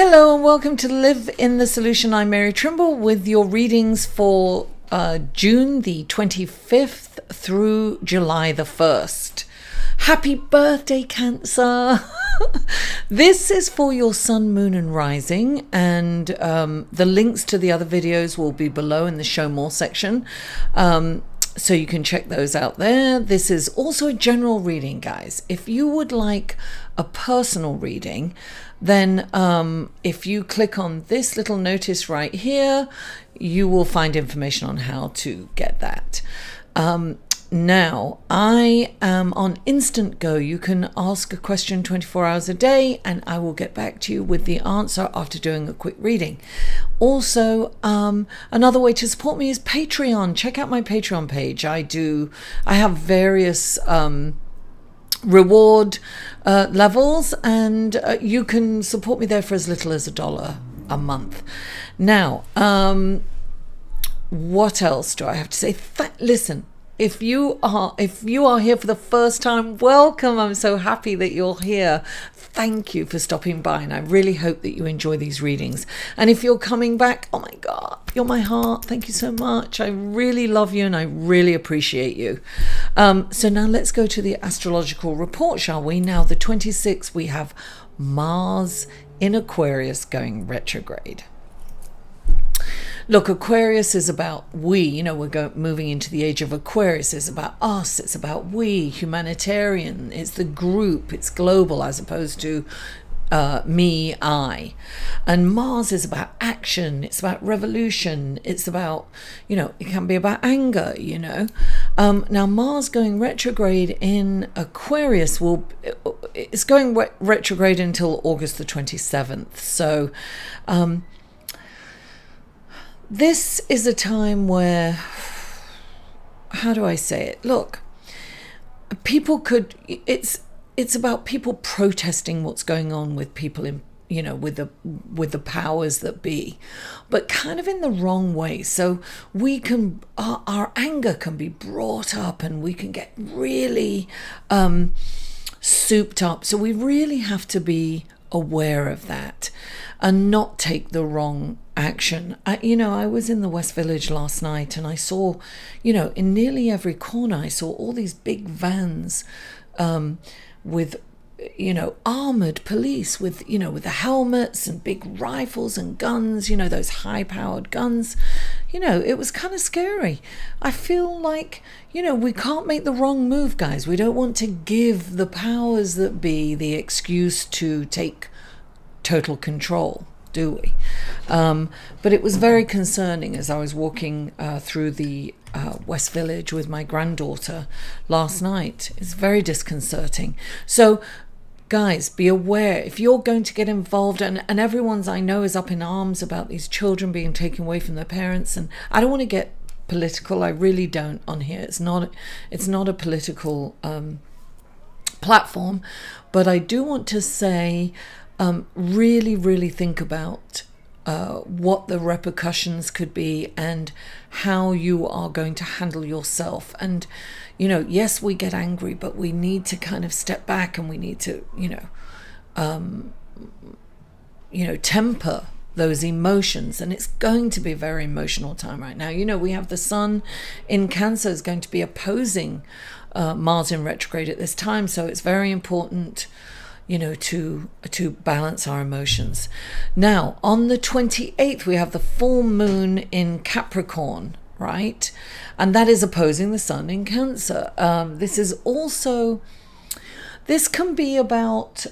Hello and welcome to Live in the Solution. I'm Mary Trimble with your readings for June the 25th through July the 1st. Happy birthday, Cancer! This is for your sun, moon and rising, and the links to the other videos will be below in the show more section. So you can check those out there. This is also a general reading, guys. If you would like a personal reading, then if you click on this little notice right here, you will find information on how to get that. Now, I am on Instant Go. You can ask a question 24 hours a day and I will get back to you with the answer after doing a quick reading. Also, another way to support me is Patreon. Check out my Patreon page. I have various reward levels, and you can support me there for as little as $1 a month. Now, what else do I have to say? Listen, if you are here for the first time, welcome. I'm so happy that you're here. Thank you for stopping by, and I really hope that you enjoy these readings. And if you're coming back, oh my God, you're my heart. Thank you so much. I really love you and I really appreciate you. So now let's go to the astrological report, shall we? Now, the 26th, we have Mars in Aquarius going retrograde. Look, Aquarius is about we, you know, we're moving into the age of Aquarius. It's about us, it's about we, humanitarian, it's the group, it's global as opposed to me, I. And Mars is about action, it's about revolution, it's about, you know, it can be about anger, you know. Now Mars going retrograde in Aquarius it's going retrograde until August the 27th. So, this is a time where, how do I say it? Look, people could, it's about people protesting what's going on with people in, you know, with the powers that be, but kind of in the wrong way. So we can, our anger can be brought up and we can get really souped up. So we really have to be aware of that and not take the wrong action. You know, I was in the West Village last night and I saw, you know, in nearly every corner I saw all these big vans with, you know, armored police with, you know, with the helmets and big rifles and guns, you know, those high-powered guns. You know, it was kind of scary. I feel like, you know, we can't make the wrong move, guys. We don't want to give the powers that be the excuse to take total control, do we? But it was very concerning as I was walking through the West Village with my granddaughter last night. It's very disconcerting. So guys, be aware if you're going to get involved, and everyone's I know is up in arms about these children being taken away from their parents, and I don't want to get political. I really don't on here. It's not a political platform, but I do want to say really think about what the repercussions could be and how you are going to handle yourself. And, you know, yes, we get angry, but we need to kind of step back and we need to, temper those emotions. And it's going to be a very emotional time right now. You know, we have the sun in Cancer is going to be opposing Mars in retrograde at this time. So it's very important, you know, to balance our emotions. Now, on the 28th, we have the full moon in Capricorn, right? And that is opposing the sun in Cancer. This can be about,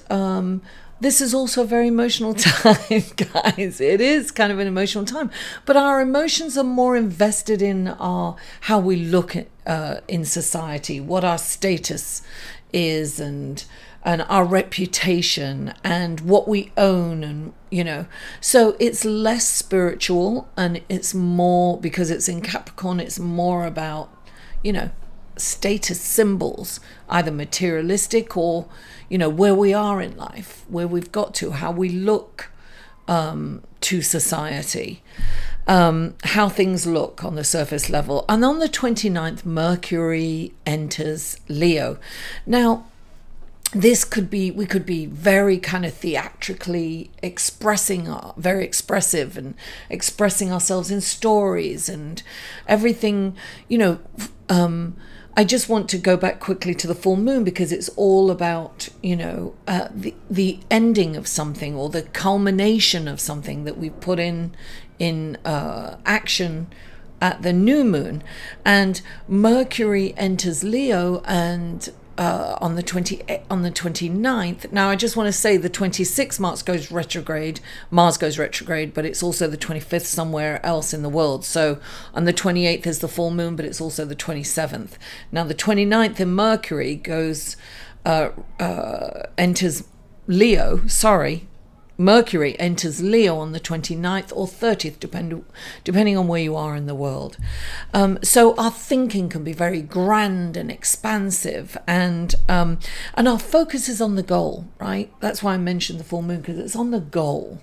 this is also a very emotional time, guys. It is kind of an emotional time, but our emotions are more invested in how we look at, in society, what our status is, and our reputation and what we own, and, you know, so it's less spiritual and it's more, because it's in Capricorn, it's more about, you know, status symbols, either materialistic or, you know, where we are in life, where we've got to, how we look to society, how things look on the surface level. And on the 29th, Mercury enters Leo. Now, this could be, we could be very kind of theatrically expressing, very expressive and expressing ourselves in stories and everything, you know. I just want to go back quickly to the full moon because it's all about, you know, the ending of something or the culmination of something that we put in action at the new moon. And Mercury enters Leo and on the 29th. Now I just want to say the 26th Mars goes retrograde, but it's also the 25th somewhere else in the world. So on the 28th is the full moon, but it's also the 27th. Now the 29th in Mercury goes enters Leo, Mercury enters Leo on the 29th or 30th, depending on where you are in the world. So our thinking can be very grand and expansive, and our focus is on the goal, right? That's why I mentioned the full moon, because it's on the goal.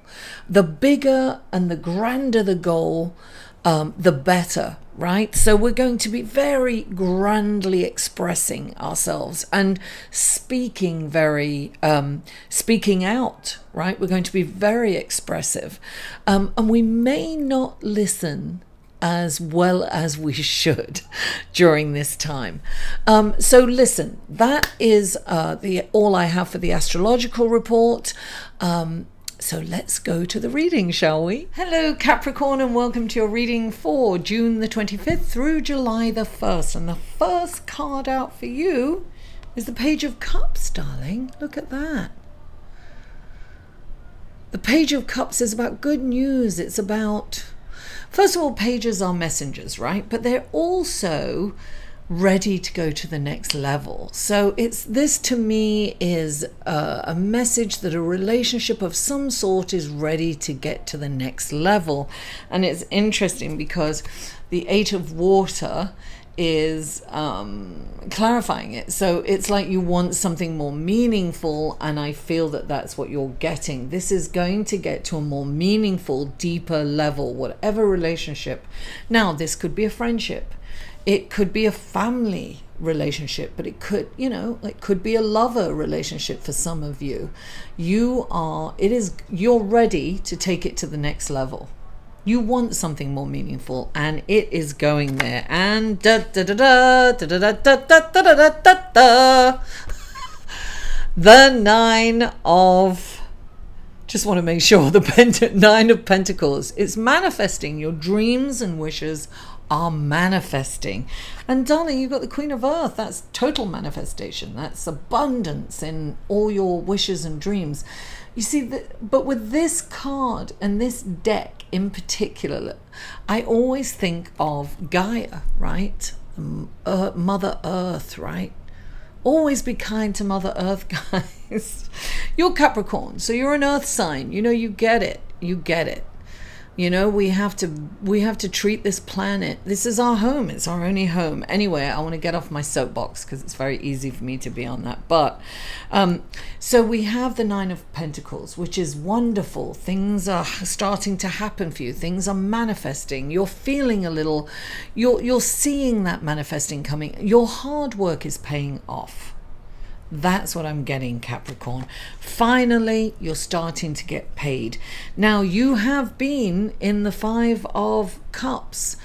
The bigger and the grander the goal, the better, right? So we're going to be very grandly expressing ourselves and speaking out, right? We're going to be very expressive, and we may not listen as well as we should during this time. So listen, that is all I have for the astrological report. So let's go to the reading, shall we? Hello, Capricorn, and welcome to your reading for June the 25th through July the 1st. And the first card out for you is the Page of Cups, darling. Look at that. The Page of Cups is about good news. It's about, first of all, pages are messengers, right? But they're also ready to go to the next level. So this to me is a message that a relationship of some sort is ready to get to the next level. And it's interesting because the Eight of Water is clarifying it. So it's like you want something more meaningful, and I feel that that's what you're getting. This is going to get to a more meaningful, deeper level, whatever relationship. Now, this could be a friendship. It could be a family relationship, but it could, you know, it could be a lover relationship for some of you. You're ready to take it to the next level. You want something more meaningful, and it is going there. And the Nine of, just want to make sure, the Nine of Pentacles. It's manifesting. Your dreams and wishes are manifesting. And darling, you've got the Queen of Earth. That's total manifestation. That's abundance in all your wishes and dreams. You see, but with this card and this deck in particular, I always think of Gaia, right? Mother Earth, right? Always be kind to Mother Earth, guys. You're Capricorn, so you're an Earth sign. You know, you get it. You get it. You know, we have to treat this planet. This is our home. It's our only home. Anyway, I want to get off my soapbox because it's very easy for me to be on that. But so we have the Nine of Pentacles, which is wonderful. Things are starting to happen for you. Things are manifesting. You're feeling a little, you're seeing that manifesting coming. Your hard work is paying off. That's what I'm getting, Capricorn. Finally, you're starting to get paid. Now, you have been in the Five of Cups.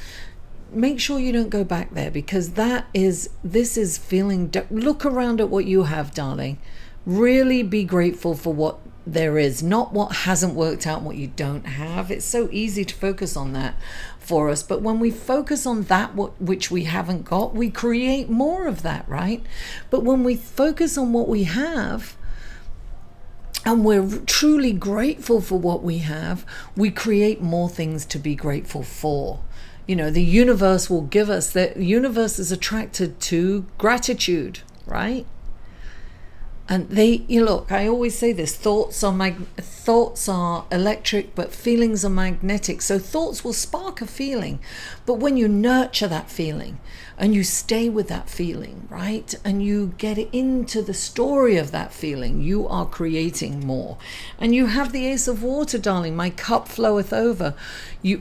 Make sure you don't go back there, because this is feeling, look around at what you have, darling. Really be grateful for what there is, not what hasn't worked out and what you don't have. It's so easy to focus on that for us, but when we focus on that which we haven't got, we create more of that, right? But when we focus on what we have and we're truly grateful for what we have, we create more things to be grateful for. You know, the universe will give us, the universe is attracted to gratitude, right? And look, I always say this, thoughts are electric, but feelings are magnetic. So thoughts will spark a feeling, but when you nurture that feeling and you stay with that feeling, right? And you get into the story of that feeling, you are creating more. And you have the Ace of Water, darling. My cup floweth over.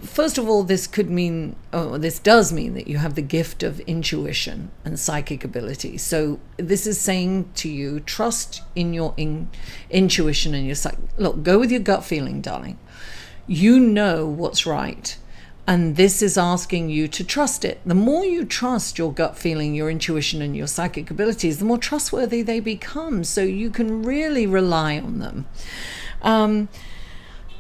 First of all, this does mean that you have the gift of intuition and psychic ability. So this is saying to you, trust trust in your intuition and your look, go with your gut feeling, darling. You know what's right. And this is asking you to trust it. The more you trust your gut feeling, your intuition, and your psychic abilities, the more trustworthy they become. So you can really rely on them.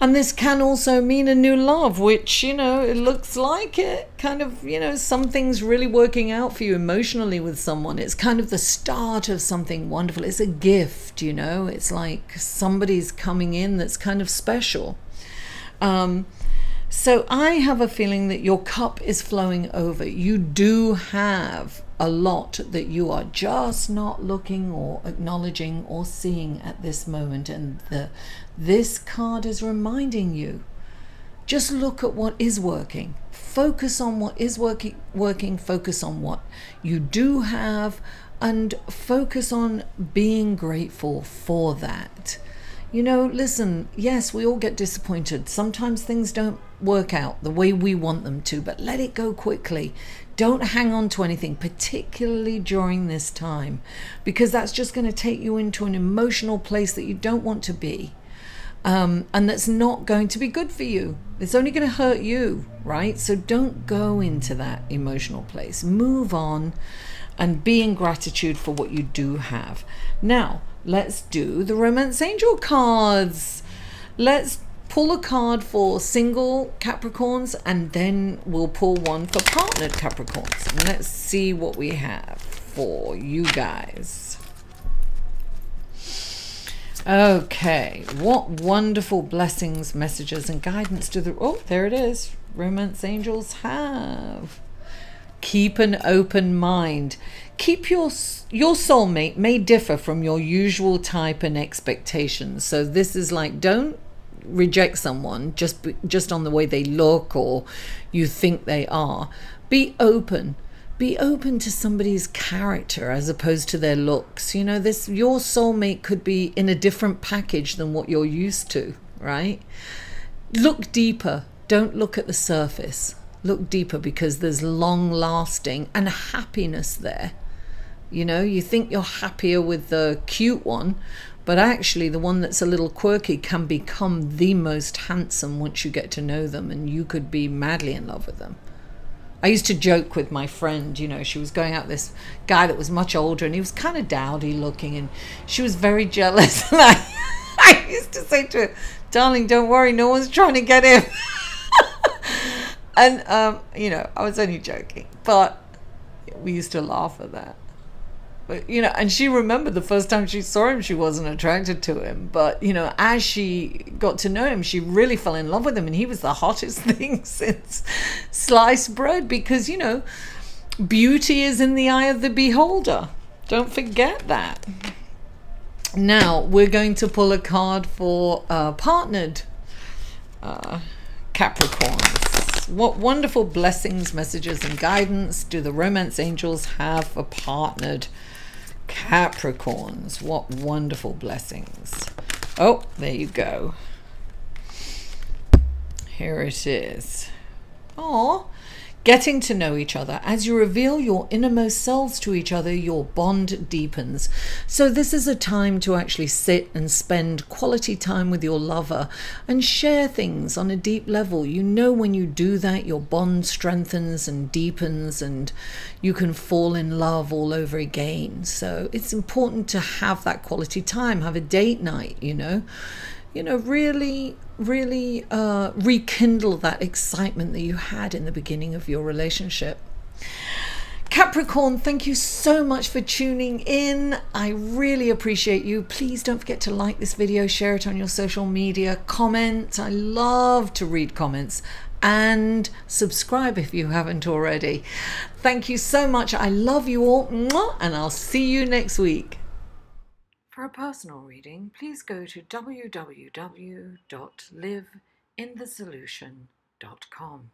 And this can also mean a new love, which, you know, it looks like it kind of, you know, something's really working out for you emotionally with someone. It's kind of the start of something wonderful. It's a gift, you know. It's like somebody's coming in that's kind of special. So I have a feeling that your cup is flowing over. You do have a lot that you are just not looking or acknowledging or seeing at this moment. And this card is reminding you, just look at what is working. Focus on what is working. Focus on what you do have, and focus on being grateful for that. You know, listen, yes, we all get disappointed. Sometimes things don't work out the way we want them to, but let it go quickly. Don't hang on to anything, particularly during this time, because that's just going to take you into an emotional place that you don't want to be. And that's not going to be good for you. It's only going to hurt you, right? So don't go into that emotional place. Move on and be in gratitude for what you do have. Now, let's do the Romance Angel cards. Let's pull a card for single Capricorns, and then we'll pull one for partnered Capricorns. And let's see what we have for you guys. Okay, what wonderful blessings, messages, and guidance do the... Oh, there it is. Romance Angels have. Keep an open mind. Keep your soulmate may differ from your usual type and expectations. So this is like, don't reject someone just on the way they look or you think they are. Be open. Be open to somebody's character as opposed to their looks. You know, your soulmate could be in a different package than what you're used to, right? Look deeper. Don't look at the surface. Look deeper, because there's long lasting and happiness there. You know, you think you're happier with the cute one, but actually the one that's a little quirky can become the most handsome once you get to know them, and you could be madly in love with them. I used to joke with my friend, you know, she was going out with this guy that was much older, and he was kind of dowdy looking, and she was very jealous. And I used to say to her, darling, don't worry, no one's trying to get him. And, you know, I was only joking, but we used to laugh at that. But, you know, and she remembered the first time she saw him, she wasn't attracted to him. But, you know, as she got to know him, she really fell in love with him. And he was the hottest thing since sliced bread, because, you know, beauty is in the eye of the beholder. Don't forget that. Now, we're going to pull a card for partnered Capricorns. What wonderful blessings, messages, and guidance do the Romance Angels have for partnered Capricorns? What wonderful blessings. Oh, there you go. Here it is. Oh, getting to know each other. As you reveal your innermost selves to each other, your bond deepens. So this is a time to actually sit and spend quality time with your lover and share things on a deep level. You know, when you do that, your bond strengthens and deepens, and you can fall in love all over again. So it's important to have that quality time, have a date night, you know, really rekindle that excitement that you had in the beginning of your relationship. Capricorn, thank you so much for tuning in. I really appreciate you. Please don't forget to like this video, share it on your social media, comment. I love to read comments, and subscribe if you haven't already. Thank you so much. I love you all, and I'll see you next week. For a personal reading, please go to www.liveinthesolution.com.